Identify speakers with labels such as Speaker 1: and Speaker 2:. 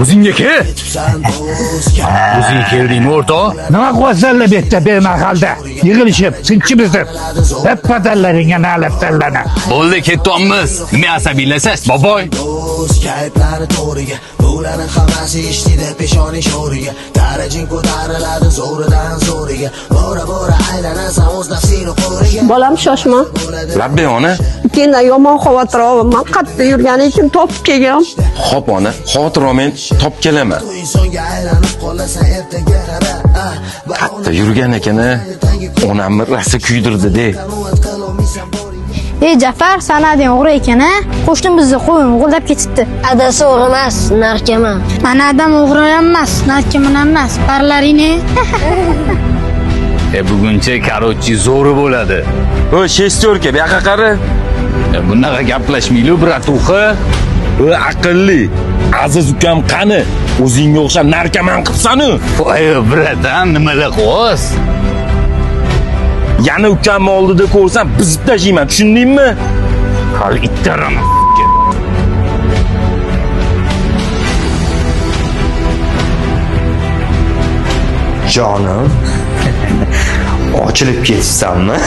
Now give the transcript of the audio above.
Speaker 1: O'zingga kel. O'zing keldingmi o'rtoq?
Speaker 2: Nima qilyapsanlar bu yerda bemahalda? Yig'ilishib, sinchimizib. Hep padallaringga nalab tallana.
Speaker 1: Bo'ldi, ketdik. Nima asabiylasasiz, boboy?
Speaker 3: Kayflari to'riga, bularning hammasi ishtida peshoni sho'riga. Darajing ko'tariladi zo'ridan zo'riga. Bora aylanasan o'z nafsini qo'riga.
Speaker 4: Bolam shoshma.
Speaker 5: Labbay ona.
Speaker 4: Kendan yomon xavotir olaman. Qatta yurganim uchun topib kelgan.
Speaker 5: Xo'p ona, xavotir olmay top kelaman.
Speaker 3: Insonga aylanib qolasan ertaga qara.
Speaker 5: Qatta yurgan ekan-a. Onamni rasa kuydirdi-de.
Speaker 6: Ey Jafar, sanading o'g'ri ekan-a? Qo'shnimizni qo'yib o'g'irlab ketibdi.
Speaker 7: Adasi o'g'ri emas, narkoman.
Speaker 6: Mana adam o'g'ri emas, narkoman emas. Parlarini.
Speaker 1: Buguncha karochi zo'ri bo'ladi.
Speaker 5: O, shestorka, bu yoqqa qara.
Speaker 1: Bunaqa gaplashmayli, bratuxa.
Speaker 5: O, aqlli. Aziz ukam qani? O'zingga o'xshab narkoman qilsan-u.
Speaker 1: Voy, bratan, nimalar qilyapsiz?
Speaker 5: Yana ukamni oldida ko'rsam bizib tashlayman, tushundingmi?
Speaker 1: Hali ittaram.
Speaker 8: Jonim, ochilib ketsammi?